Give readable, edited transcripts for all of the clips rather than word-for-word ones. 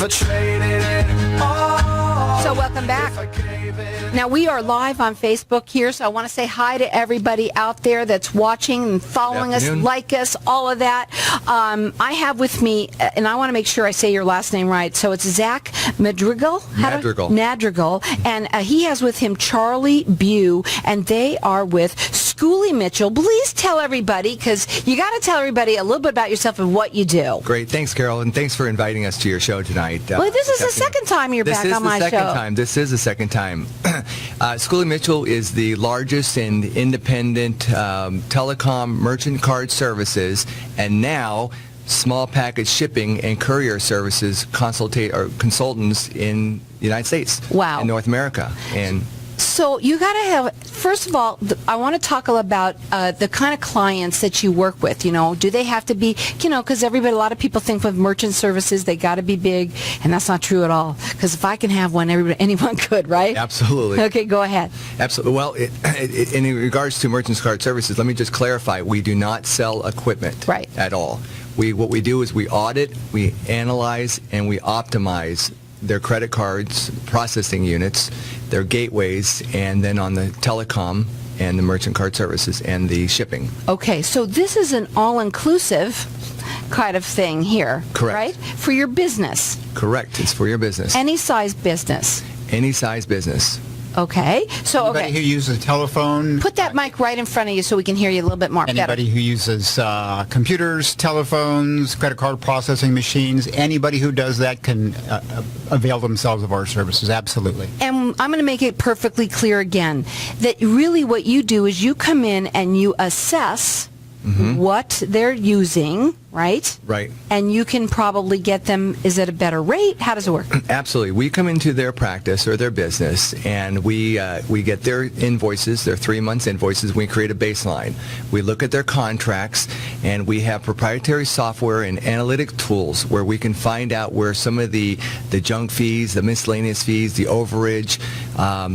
I traded it all. So welcome back. Now, we are live on Facebook here, so I want to say hi to everybody out there that's watching and following us, like us, all of that. I have with me, and I want to make sure I say your last name right, so it's Zach Madrigal? Madrigal. And he has with him Charlie Bew, and they are with Schooley Mitchell. Please tell everybody, because you got to tell everybody a little bit about yourself and what you do. Great. Thanks, Carol, and thanks for inviting us to your show tonight. Well, this is the second time you're back on my show. This is the second time. Schooley Mitchell is the largest and independent telecom merchant card services, and now small package shipping and courier services consultants in the United States. Wow. In North America. And so you got to have, first of all, I want to talk about the kind of clients that you work with. You know, do they have to be, you know, because a lot of people think with merchant services, they got to be big, and that's not true at all. Because if I can have one, anyone could, right? Absolutely. Okay, go ahead. Absolutely. Well, in regards to merchant card services, let me just clarify, we do not sell equipment at all. What we do is we audit, we analyze, and we optimize their credit cards, processing units, their gateways, and then on the telecom and the merchant card services and the shipping. Okay, so this is an all-inclusive kind of thing here. Correct. Right? For your business. Correct. It's for your business. Any size business. Any size business. Okay. So, anybody who uses a telephone. Put that mic right in front of you so we can hear you a little bit more. Anybody who uses computers, telephones, credit card processing machines, anybody who does that can avail themselves of our services, absolutely. And I'm going to make it perfectly clear again, that really what you do is you come in and you assess what they're using, right? Right. And you can probably get them, is it a better rate? How does it work? Absolutely. We come into their practice or their business, and we get their invoices, their 3 months invoices. We create a baseline. We look at their contracts, and we have proprietary software and analytic tools where we can find out where some of the junk fees, the miscellaneous fees, the overage,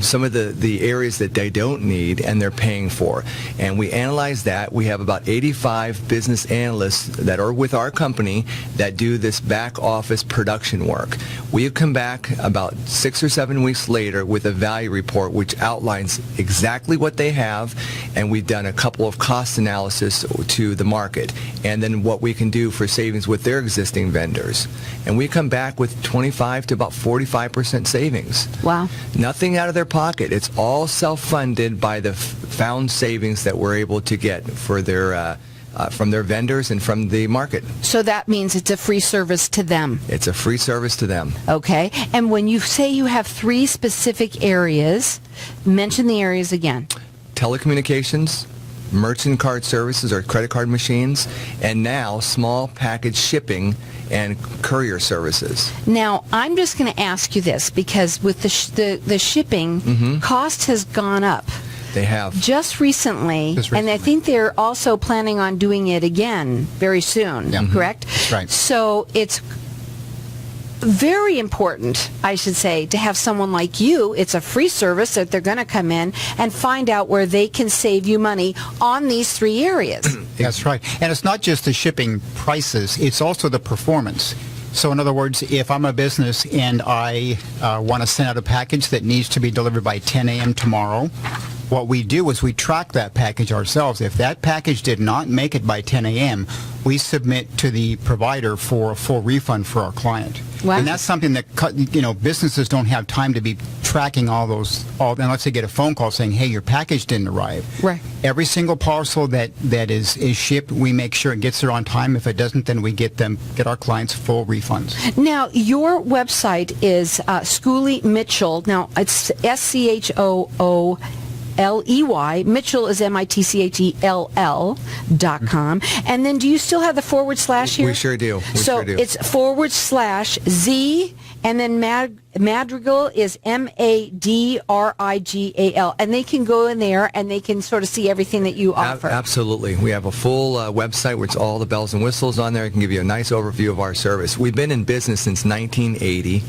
some of the areas that they don't need and they're paying for. And we analyze that. We have about 85 business analysts that are with our company that do this back office production work. We have come back about 6 or 7 weeks later with a value report which outlines exactly what they have, and we've done a couple of cost analysis to the market, and then what we can do for savings with their existing vendors. And we come back with 25 to about 45% savings. Wow. Nothing out of their pocket. It's all self-funded by the found savings that we're able to get for their from their vendors and from the market. So that means it's a free service to them. It's a free service to them. Okay. And when you say you have 3 specific areas, mention the areas again. Telecommunications, merchant card services or credit card machines, and now small package shipping and courier services. Now, I'm just going to ask you this, because with the shipping, cost has gone up. They have. Just recently, and I think they're also planning on doing it again very soon, correct? That's right. So it's very important, I should say, to have someone like you. It's a free service that they're going to come in and find out where they can save you money on these 3 areas. That's right. And it's not just the shipping prices, it's also the performance. So in other words, if I'm a business and I want to send out a package that needs to be delivered by 10 a.m. tomorrow, what we do is we track that package ourselves. If that package did not make it by 10 a.m., we submit to the provider for a full refund for our client. Wow. And that's something that, businesses don't have time to be tracking unless they get a phone call saying, hey, your package didn't arrive. Right. Every single parcel that is shipped, we make sure it gets there on time. If it doesn't, then we get our clients full refunds. Now, your website is Schooley Mitchell. Now, it's SCHOOLEY. Mitchell is MITCHELL.com. And then do you still have the / here? We sure do. It's /Z, and then Madrigal is MADRIGAL. And they can go in there and they can sort of see everything that you offer. Absolutely. We have a full website with all the bells and whistles on there. It can give you a nice overview of our service. We've been in business since 1980.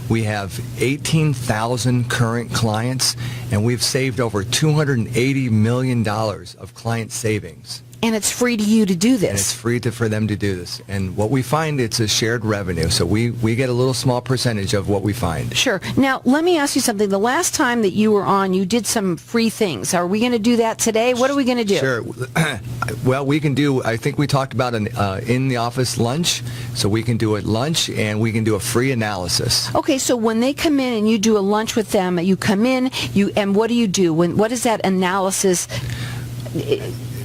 We have 18,000 current clients, and we've saved over $280 million of client savings. And it's free to you to do And it's this. free for them to do this. And what we find, it's a shared revenue. So we get a little small percentage of what we find. Sure. Now, let me ask you something. The last time that you were on, you did some free things. Are we going to do that today? What are we going to do? Sure. Well, we can do, I think we talked about an in-the-office lunch. So we can do a lunch and we can do a free analysis. Okay, so when they come in and you do a lunch with them, you come in, and what do you do? What is that analysis?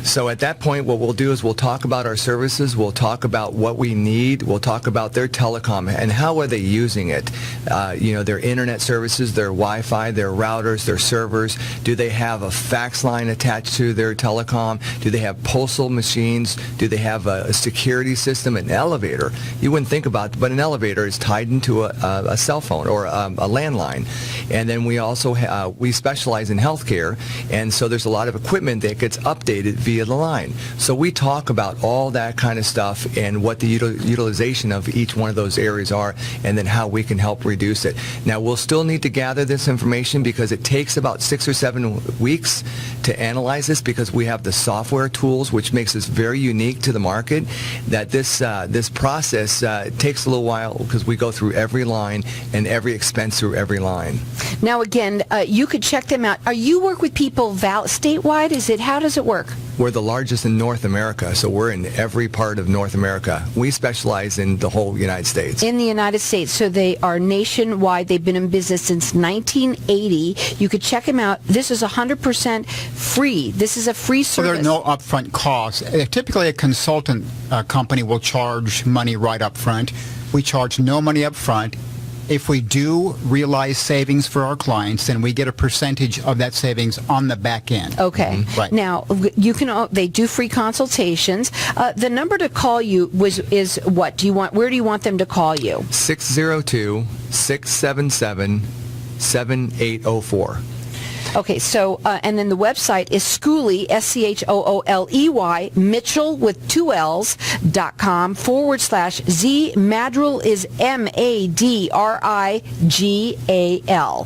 So at that point, what we'll do is we'll talk about our services, we'll talk about what we need, we'll talk about their telecom and how are they using it. Their internet services, their Wi-Fi, their routers, their servers. Do they have a fax line attached to their telecom? Do they have postal machines? Do they have a security system, an elevator? You wouldn't think about it, but an elevator is tied into a cell phone or a landline. And then we also we specialize in healthcare, and so there's a lot of equipment that gets updated via the line. So we talk about all that kind of stuff and what the utilization of each one of those areas are, and then how we can help reduce it. Now, we'll still need to gather this information because it takes about 6 or 7 weeks to analyze this, because we have the software tools, which makes us very unique to the market. That this process takes a little while because we go through every line and every expense through every line. Now, again, you could check them out. Are you work with people statewide? How does it work? We're the largest in North America, so we're in every part of North America. We specialize in the whole United States. In the United States, so they are nationwide. They've been in business since 1980. You could check them out. This is 100% free. This is a free So service. there are no upfront costs. Typically, a consultant company will charge money right up front. We charge no money up front. If we do realize savings for our clients, then we get a percentage of that savings on the back end. Okay. Right. Now, they do free consultations. The number to call you is what? Where do you want them to call you? 602-677-7804. Okay, so, and then the website is Schooley, Schooley, Mitchell with 2 L's, .com/Z. Madrigal is MADRIGAL.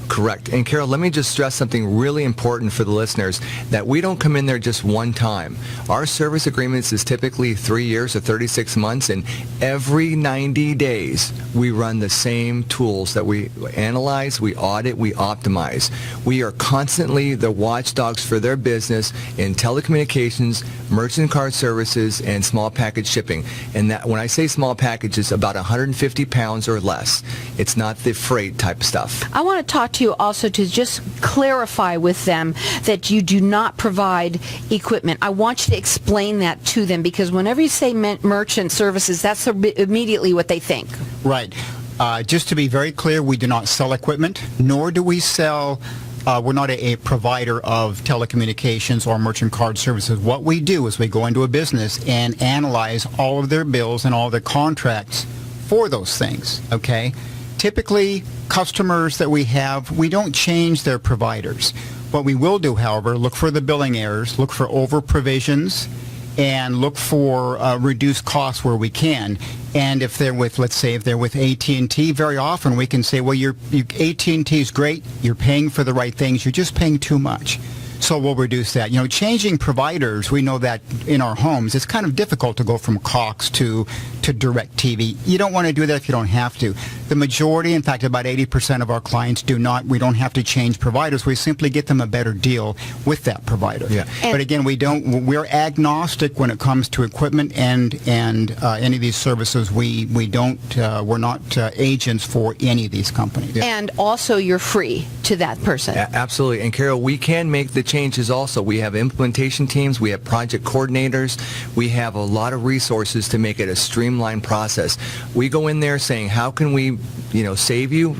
Correct. And Carol, let me just stress something really important for the listeners, that we don't come in there just one time. Our service agreements is typically 3 years or 36 months, and every 90 days we run the same tools that we analyze, we audit, we optimize. We are constantly the watchdogs for their business in telecommunications, merchant card services, and small package shipping. And that, when I say small packages, about 150 pounds or less. It's not the freight type stuff. I want to talk to you also to just clarify with them that you do not provide equipment. I want you to explain that to them, because whenever you say merchant services, that's immediately what they think. Right. Just to be very clear, we do not sell equipment, nor do we sell we're not a provider of telecommunications or merchant card services. What we do is we go into a business and analyze all of their bills and all their contracts for those things, okay? Typically, customers that we have, we don't change their providers. What we will do, however, look for the billing errors, look for over provisions, and look for reduced costs where we can. And if they're with, let's say, if they're with AT&T, very often we can say, well, AT&T is great, you're paying for the right things, you're just paying too much. So we'll reduce that. Changing providers, we know that in our homes, it's kind of difficult to go from Cox to DirecTV. You don't want to do that if you don't have to. The majority, in fact, about 80% of our clients do not. We don't have to change providers. We simply get them a better deal with that provider. Yeah. But again, we're agnostic when it comes to equipment and any of these services. We're not agents for any of these companies. Yeah. And also you're free to that person. Absolutely. And Carol, we can make the changes also. We have implementation teams, we have project coordinators, we have a lot of resources to make it a streamlined process. We go in there saying, how can we, save you,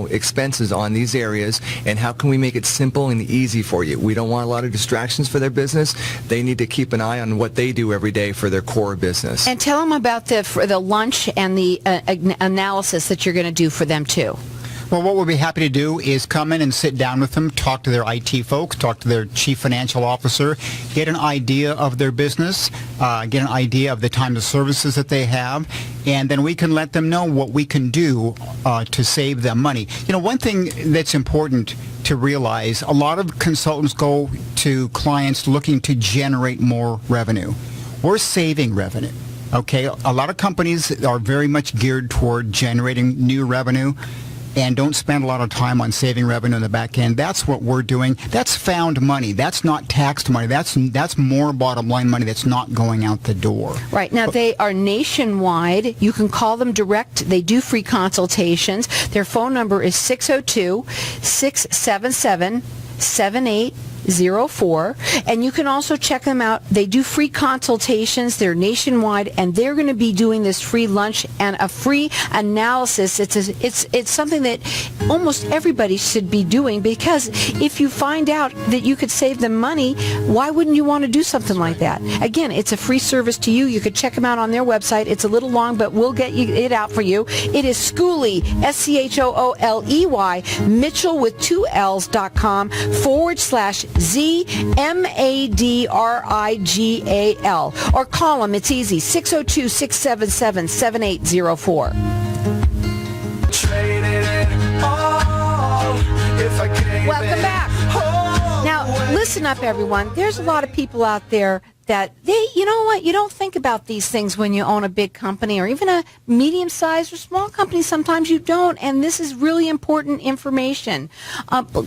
expenses on these areas, and how can we make it simple and easy for you? We don't want a lot of distractions for their business. They need to keep an eye on what they do every day for their core business. And tell them about the lunch and the analysis that you're going to do for them too. Well, what we'll be happy to do is come in and sit down with them, talk to their IT folks, talk to their chief financial officer, get an idea of their business, get an idea of the types of services that they have, and then we can let them know what we can do to save them money. One thing that's important to realize, a lot of consultants go to clients looking to generate more revenue. we're saving revenue. Okay, a lot of companies are very much geared toward generating new revenue and don't spend a lot of time on saving revenue in the back end. That's what we're doing. That's found money. That's not taxed money. That's more bottom line money that's not going out the door. Right. Now, they are nationwide. You can call them direct. They do free consultations. Their phone number is 602-677-7804, and you can also check them out. They do free consultations. They're nationwide, and they're going to be doing this free lunch and a free analysis. It's something that almost everybody should be doing, because if you find out that you could save them money, why wouldn't you want to do something like that? Again, it's a free service to you. You could check them out on their website. It's a little long, but we'll get it out for you. It is Schooley, Schooley, Mitchell with 2 L's.com /ZMADRIGAL. Or call them. It's easy. 602-677-7804. Traded it all if I gave Welcome it back. Now, listen up, everyone. There's a lot of people out there that you know what, you don't think about these things when you own a big company or even a medium-sized or small company. Sometimes you don't, and this is really important information.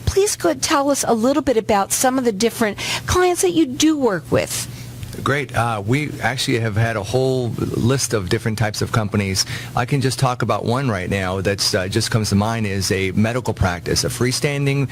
Please go tell us a little bit about some of the different clients that you do work with. Great. We actually have had a whole list of different types of companies. I can just talk about one right now that's just comes to mind is a medical practice, a freestanding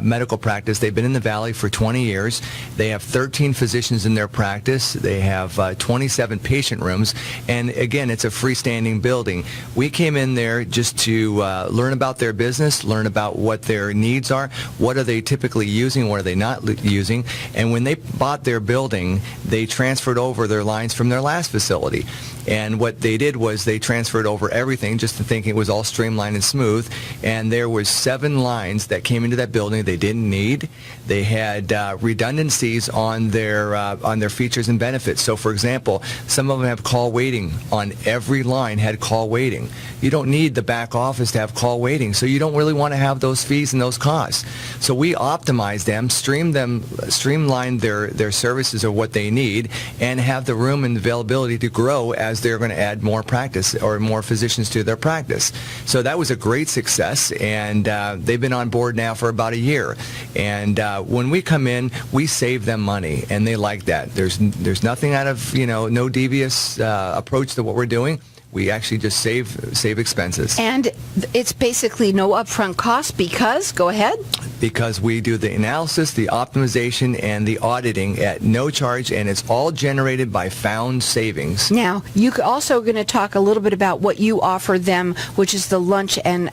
medical practice. They've been in the Valley for 20 years. They have 13 physicians in their practice. They have 27 patient rooms. And again, it's a freestanding building. We came in there just to learn about their business, learn about what their needs are, what are they typically using, what are they not using. And when they bought their building, they transferred over their lines from their last facility. And what they did was they transferred over everything just to think it was all streamlined and smooth. And there was 7 lines that came into that building they didn't need. They had redundancies on their features and benefits. So, for example, some of them have call waiting. On every line had call waiting. You don't need the back office to have call waiting, so you don't really want to have those fees and those costs. So we optimize them, streamline their services or what they need, and have the room and availability to grow as they're going to add more practice or more physicians to their practice. So that was a great success, and they've been on board now for about a year. And when we come in, we save them money, and they like that. There's nothing out of, no devious approach to what we're doing. We actually just save expenses. And it's basically no upfront cost because, go ahead. Because we do the analysis, the optimization, and the auditing at no charge, and it's all generated by found savings. Now, you also going to talk a little bit about what you offer them, which is the lunch and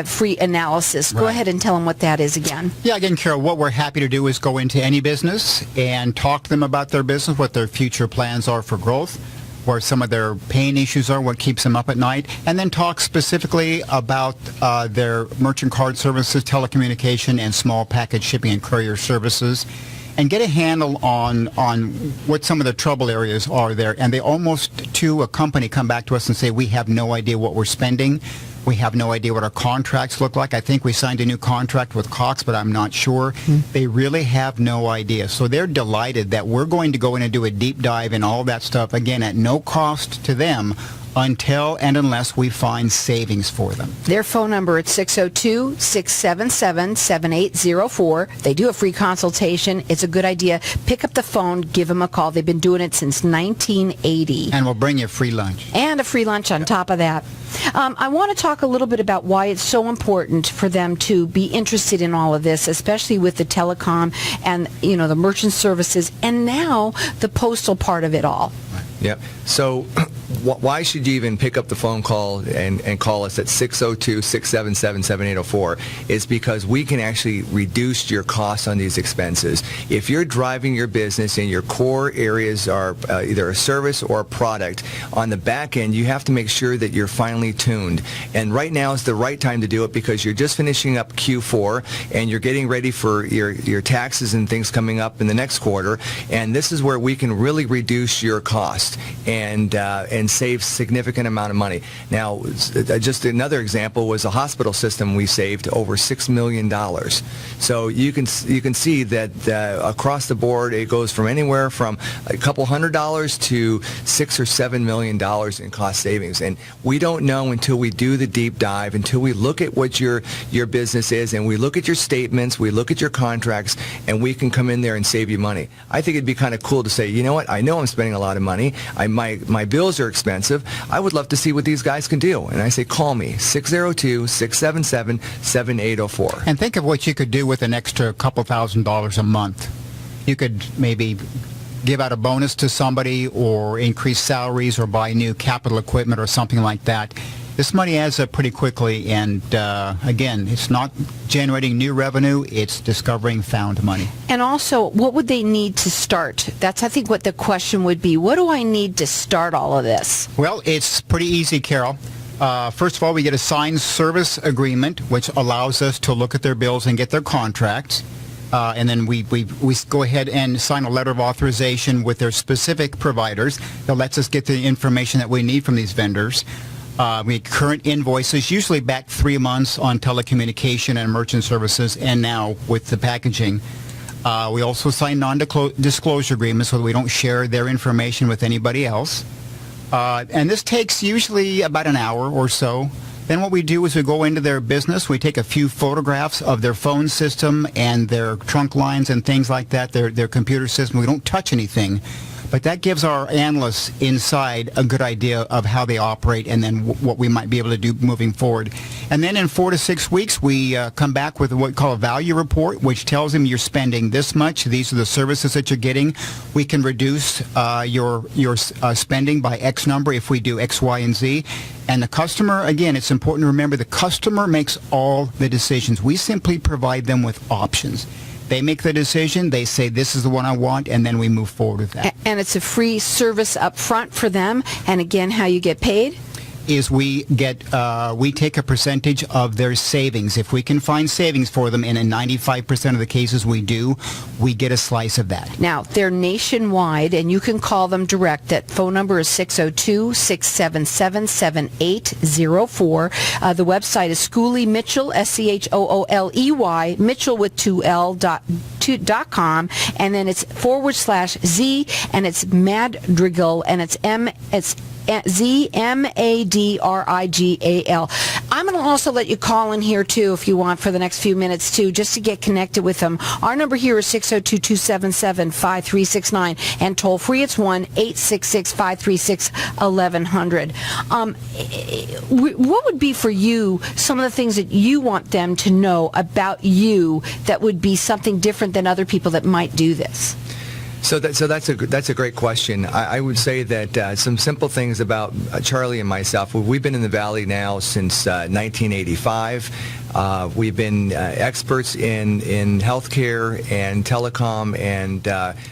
free analysis. Go ahead and tell them what that is again. Yeah, again, Carol, what we're happy to do is go into any business and talk to them about their business, what their future plans are for growth, where some of their pain issues are, what keeps them up at night, and then talk specifically about their merchant card services, telecommunication, and small package shipping and courier services, and get a handle on what some of the trouble areas are there. And they almost, to a company, come back to us and say, we have no idea what we're spending. We have no idea what our contracts look like. I think we signed a new contract with Cox, but I'm not sure. They really have no idea. So they're delighted that we're going to go in and do a deep dive in all that stuff, again, at no cost to them, until and unless we find savings for them. Their phone number is 602-677-7804. They do a free consultation. It's a good idea. Pick up the phone, give them a call. They've been doing it since 1980. And we'll bring you a free lunch. And a free lunch on top of that. I want to talk a little bit about why it's so important for them to be interested in all of this, especially with the telecom and, the merchant services, and now the postal part of it all. Yep. So why should you even pick up the phone call and call us at 602-677-7804 is because we can actually reduce your costs on these expenses. If you're driving your business and your core areas are either a service or a product, on the back end you have to make sure that you're finely tuned. And right now is the right time to do it because you're just finishing up Q4 and you're getting ready for your taxes and things coming up in the next quarter. And this is where we can really reduce your cost and save significant amount of money. Now, just another example was a hospital system we saved over $6 million. So you can see that across the board, it goes from anywhere from a couple $100 to $6 or $7 million in cost savings. And we don't know until we do the deep dive, until we look at what your business is, and we look at your statements, we look at your contracts, and we can come in there and save you money. I think it'd be kind of cool to say, you know what, I know I'm spending a lot of money. My bills are expensive. I would love to see what these guys can do. And I say, call me, 602-677-7804. And think of what you could do with an extra couple $1,000s a month. You could maybe give out a bonus to somebody or increase salaries or buy new capital equipment or something like that. This money adds up pretty quickly, and again, it's not generating new revenue, it's discovering found money. And also, what would they need to start? That's, I think, what the question would be. What do I need to start all of this? Well, it's pretty easy, Carol. First of all, we get a signed service agreement, which allows us to look at their bills and get their contracts. And then we go ahead and sign a letter of authorization with their specific providers that lets us get the information that we need from these vendors. We get current invoices, usually back 3 months on telecommunication and merchant services, and now with the packaging. We also sign non-disclosure agreements so that we don't share their information with anybody else. And this takes usually about an hour or so. Then what we do is we go into their business, we take a few photographs of their phone system and their trunk lines and things like that, their computer system. We don't touch anything. But that gives our analysts inside a good idea of how they operate and then what we might be able to do moving forward. And then in 4 to 6 weeks, we come back with what we call a value report, which tells them you're spending this much. These are the services that you're getting. We can reduce your spending by X number if we do X, Y, and Z. And the customer, again, it's important to remember the customer makes all the decisions. We simply provide them with options. They make the decision, they say this is the one I want, and then we move forward with that. And it's a free service up front for them. And again, how you get paid? Is we take a percentage of their savings. If we can find savings for them, and in 95% of the cases we do, we get a slice of that. Now, they're nationwide, and you can call them direct. That phone number is 602-677-7804. The website is Schooley Mitchell, SCHOOLEY, Mitchell with 2L.com, and then it's /Z, and it's Madrigal, and it's ZMADRIGAL. I'm going to also let you call in here, too, if you want, for the next few minutes, too, just to get connected with them. Our number here is 602-277-5369, and toll-free, it's 1-866-536-1100. What would be for you some of the things that you want them to know about you that would be something different than other people that might do this? So that's a great question. I would say that some simple things about Charlie and myself. We've been in the Valley now since 1985. We've been experts in healthcare and telecom and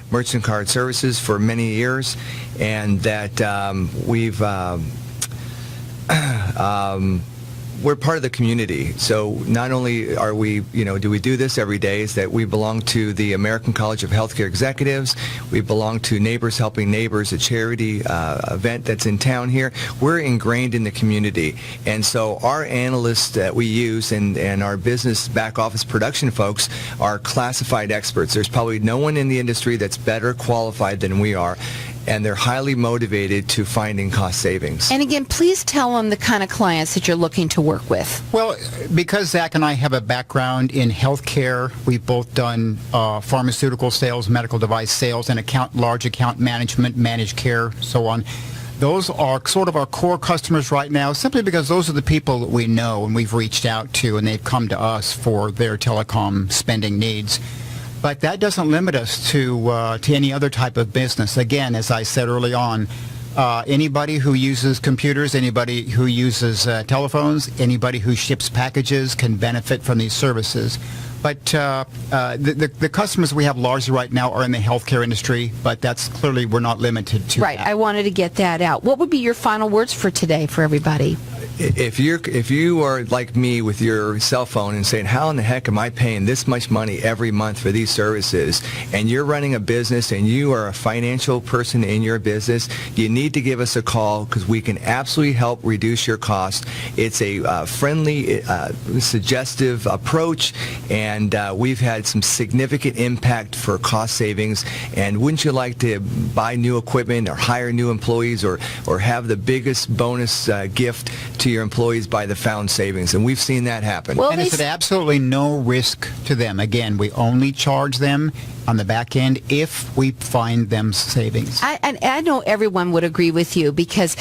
merchant card services for many years, and that we're part of the community. So not only are we, do we do this every day, is that we belong to the American College of Healthcare Executives. We belong to Neighbors Helping Neighbors, a charity event that's in town here. We're ingrained in the community. And so our analysts that we use and our business back office production folks are classified experts. There's probably no one in the industry that's better qualified than we are. And they're highly motivated to finding cost savings. And again, please tell them the kind of clients that you're looking to work with. Well, because Zach and I have a background in healthcare, we've both done pharmaceutical sales, medical device sales, and large account management, managed care, so on. Those are sort of our core customers right now, simply because those are the people that we know and we've reached out to, and they've come to us for their telecom spending needs. But that doesn't limit us to any other type of business. Again, as I said early on, anybody who uses computers, anybody who uses telephones, anybody who ships packages can benefit from these services. But the customers we have largely right now are in the healthcare industry, but that's clearly we're not limited to Right. that. I wanted to get that out. What would be your final words for today for everybody? if you are like me with your cell phone and saying, how in the heck am I paying this much money every month for these services, and you're running a business and you are a financial person in your business, you need to give us a call because we can absolutely help reduce your cost. It's a friendly, suggestive approach, and we've had some significant impact for cost savings. And wouldn't you like to buy new equipment or hire new employees or have the biggest bonus gift to your employees by the found savings? And we've seen that happen. Well, And it's at absolutely no risk to them. Again, we only charge them on the back end if we find them savings. I know everyone would agree with you because,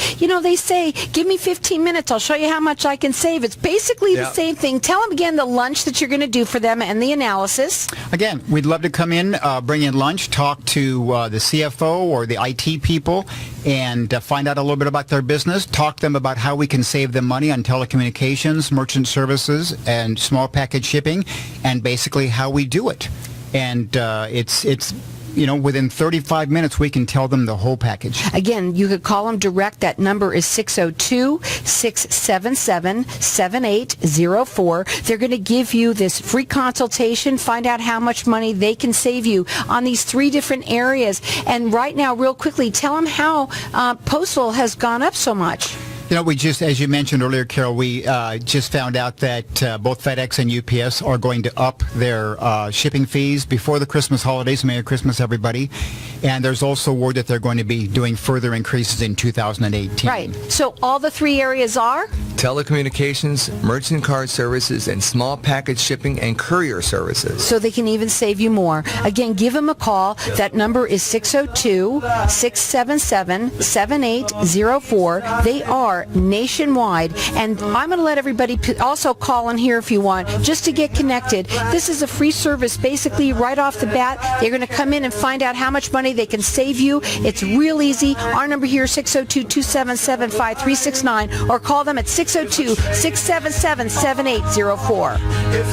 they say, give me 15 minutes, I'll show you how much I can save. It's basically the same thing. Tell them again the lunch that you're going to do for them and the analysis. Again, we'd love to come in, bring in lunch, talk to the CFO or the IT people, and find out a little bit about their business, talk to them about how we can save them money on telecommunications, merchant services, and small package shipping, and basically how we do it. And it's within 35 minutes, we can tell them the whole package. Again, you could call them direct. That number is 602-677-7804. They're going to give you this free consultation, find out how much money they can save you on these 3 different areas. And right now, real quickly, tell them how postal has gone up so much. We just, as you mentioned earlier, Carol, we just found out that both FedEx and UPS are going to up their shipping fees before the Christmas holidays. Merry Christmas, everybody. And there's also word that they're going to be doing further increases in 2018. Right. So all the 3 areas are? Telecommunications, merchant card services, and small package shipping and courier services. So they can even save you more. Again, give them a call. That number is 602-677-7804. They are nationwide. And I'm going to let everybody also call in here if you want, just to get connected. This is a free service. Basically, right off the bat, they're going to come in and find out how much money they can save you. It's real easy. Our number here is 602-277-5369, or call them at 602-677-7804.